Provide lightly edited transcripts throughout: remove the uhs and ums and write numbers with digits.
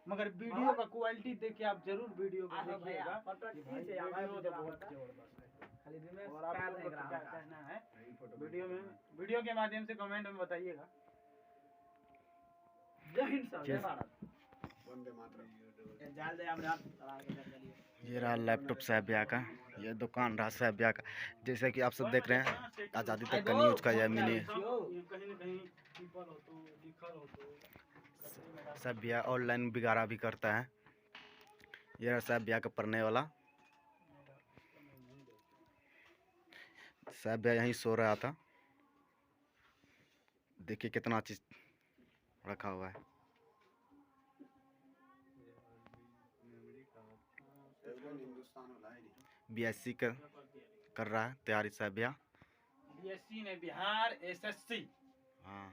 मगर वीडियो का क्वालिटी देख के आप जरूर वीडियो को देखिएगा। वीडियो तो बहुत जबरदस्त है। और आप लोग को क्या कहना है वीडियो के माध्यम से कमेंट में बताइएगा। जय हिंद सर, जय भारत, वंदे मातरम। ये रहा लैपटॉप साहब ब्याह का, ये दुकान रहा साहब ब्याह का। जैसे कि आप सब देख रहे हैं आज़ादी तक का न्यूज़ का यह मिनी साहब ब्याह ऑनलाइन बिगाड़ा भी करता है। ये रहा साहब ब्याह का पढ़ने वाला। साहब ब्याह यहीं सो रहा था। देखिए कितना चीज रखा हुआ है। बीएससी कर रहा है तैयारी साहब ब्याह। बीएससी ने बिहार एसएससी। हाँ,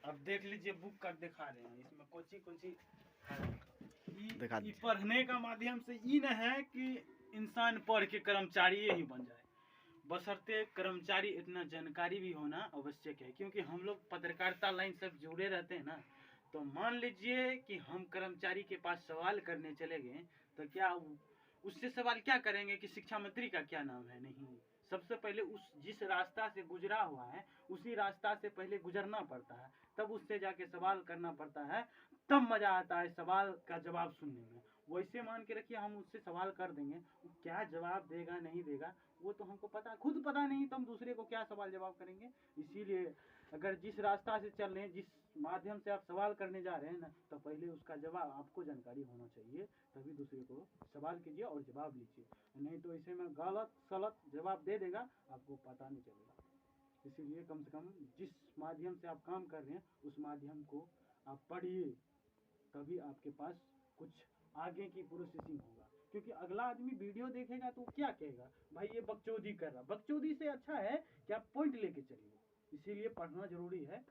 अब देख लीजिए बुक का दिखा रहे हैं, इसमें कौन सी दिखा पढ़ने का माध्यम से ये न है कि इंसान पढ़ के कर्मचारी ही बन जाए, बशर्ते कर्मचारी इतना जानकारी भी होना आवश्यक है। क्योंकि हम लोग पत्रकारिता लाइन से जुड़े रहते हैं ना, तो मान लीजिए कि हम कर्मचारी के पास सवाल करने चले गए तो क्या उससे सवाल क्या करेंगे कि शिक्षा मंत्री का क्या नाम है? नहीं, सबसे पहले उस जिस रास्ता से गुजरा हुआ है उसी रास्ता से पहले गुजरना पड़ता है, तब उससे जाके सवाल करना पड़ता है, तब मजा आता है सवाल का जवाब सुनने में। वैसे मान के रखिए हम उससे सवाल कर देंगे, वो क्या जवाब देगा नहीं देगा वो तो हमको पता खुद पता नहीं, तो हम दूसरे को क्या सवाल जवाब करेंगे। इसीलिए अगर जिस रास्ता से चल रहे हैं, जिस माध्यम से आप सवाल करने जा रहे हैं ना, तो पहले उसका जवाब आपको जानकारी होना चाहिए, तभी दूसरे को सवाल कीजिए और जवाब लीजिए। नहीं तो ऐसे में गलत सलत जवाब दे देगा, आपको पता नहीं चलेगा। इसीलिए कम से कम जिस माध्यम से आप काम कर रहे हैं उस माध्यम को आप पढ़िए, तभी आपके पास कुछ आगे की प्रोसेसिंग होगा। क्योंकि अगला आदमी वीडियो देखेगा तो क्या कहेगा, भाई ये बकचोदी कर रहा। बकचोदी से अच्छा है कि आप पॉइंट लेके चलिए। इसीलिए पढ़ना जरूरी है।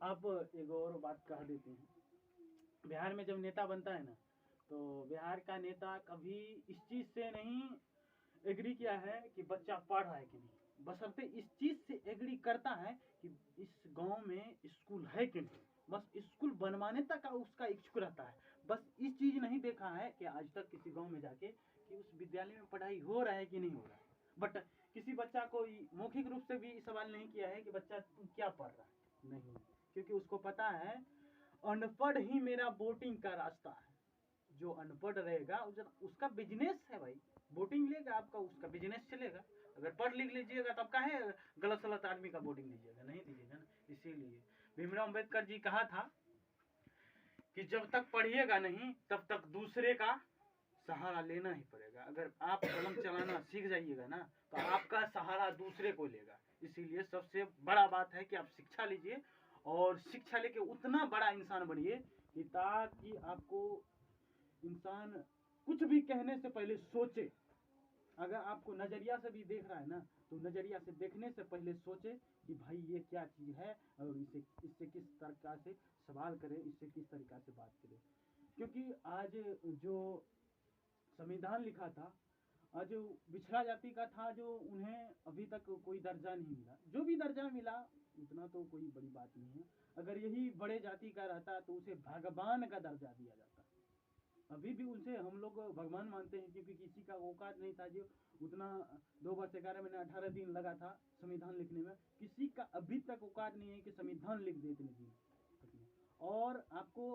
अब एक और बात कह देते हैं, बिहार में जब नेता बनता है ना, तो बिहार का नेता कभी इस चीज से नहीं एग्री किया है कि बच्चा पढ़ रहा है कि नहीं, बशर्ते इस चीज से एग्री करता है कि इस गांव में स्कूल है कि नहीं। बस स्कूल बनवाने तक का उसका इच्छुक रहता है। बस इस चीज नहीं देखा है कि आज तक किसी गांव में जाके कि उस विद्यालय में पढ़ाई हो रहा है कि नहीं हो रहा है। बट किसी बच्चा को मौखिक रूप से भी सवाल नहीं किया है कि बच्चा तुम क्या पढ़ रहा है, नहीं, क्योंकि उसको पता है अनपढ़ ही मेरा वोटिंग का रास्ता है। जो अनपढ़ रहेगा उसका बिजनेस है भाई, वोटिंग लेगा आपका, उसका बिजनेस चलेगा। अगर पढ़ लिख लीजिएगा तब काहे गलत सलत आदमी का वोटिंग लीजिएगा, नहीं दीजिएगा ना। इसीलिए भीमराव अम्बेडकर जी कहा था कि जब तक पढ़िएगा नहीं तब तक दूसरे का सहारा लेना ही पड़ेगा। अगर आप कलम चलाना सीख जाइएगा ना तो आपका सहारा दूसरे को लेगा। इसीलिए सबसे बड़ा बात है कि आप शिक्षा लीजिए और शिक्षा लेके उतना बड़ा इंसान बनिए कि ताकि आपको इंसान कुछ भी कहने से पहले सोचे। अगर आपको नजरिया से भी देख रहा है ना, तो नजरिया से देखने से पहले सोचे कि भाई ये क्या चीज है और इससे किस तरीका से सवाल करें, इससे किस तरीका से बात करें। क्योंकि आज जो संविधान लिखा था, आज पिछड़ा जाति का था, जो उन्हें अभी तक कोई दर्जा नहीं मिला। जो भी दर्जा मिला उतना तो कोई बड़ी बात नहीं है। अगर यही बड़े जाति का रहता तो उसे भगवान का दर्जा दिया जाता। अभी भी उनसे हम लोग भगवान मानते हैं, क्योंकि किसी का औकात नहीं था जो उतना 2 वर्ष 11 महीने 18 दिन लगा था संविधान लिखने में। किसी का अभी तक औकात नहीं है कि संविधान लिख दे इतने दिन। और आपको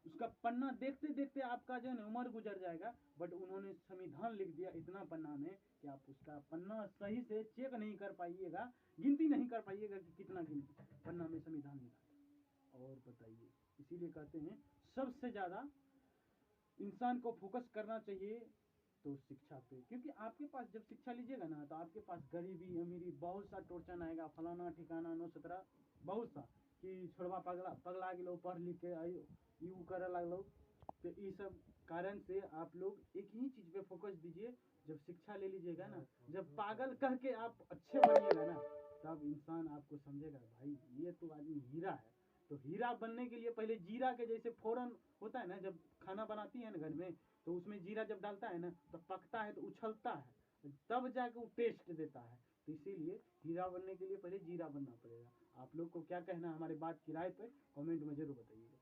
उसका पन्ना देखते देखते आपका जो है उम्र गुजर जाएगा, बट उन्होंने संविधान लिख दिया इतना पन्ना में कि आप उसका पन्ना सही से चेक नहीं कर पाइएगा, गिनती नहीं कर पाइएगा कि कितना पन्ना में संविधान लिखा। और बताइए, इसीलिए कहते हैं सबसे ज्यादा इंसान को फोकस करना चाहिए तो शिक्षा पे। क्योंकि आपके पास जब शिक्षा लीजिएगा ना तो आपके पास गरीबी अमीरी बहुत सा टोर्चन आएगा, फलाना ठिकाना 917 बहुत सा कि छोड़वा पगला गिलो, पढ़ लिख के यू करे लगलो। तो ये सब कारण से आप लोग एक ही चीज पे फोकस दीजिए। जब शिक्षा ले लीजिएगा ना, जब पागल कह के आप अच्छे बनिएगा ना, तब इंसान आपको समझेगा भाई ये तो आदमी हीरा है। तो हीरा बनने के लिए पहले जीरा के जैसे फौरन होता है ना, जब खाना बनाती है ना घर में, तो उसमें जीरा जब डालता है ना तो पकता है तो उछलता है, तब जाके वो टेस्ट देता है। तो इसीलिए हीरा बनने के लिए पहले जीरा बनना पड़ेगा। आप लोग को क्या कहना है हमारे बात की राय पे कमेंट में जरूर बताइएगा।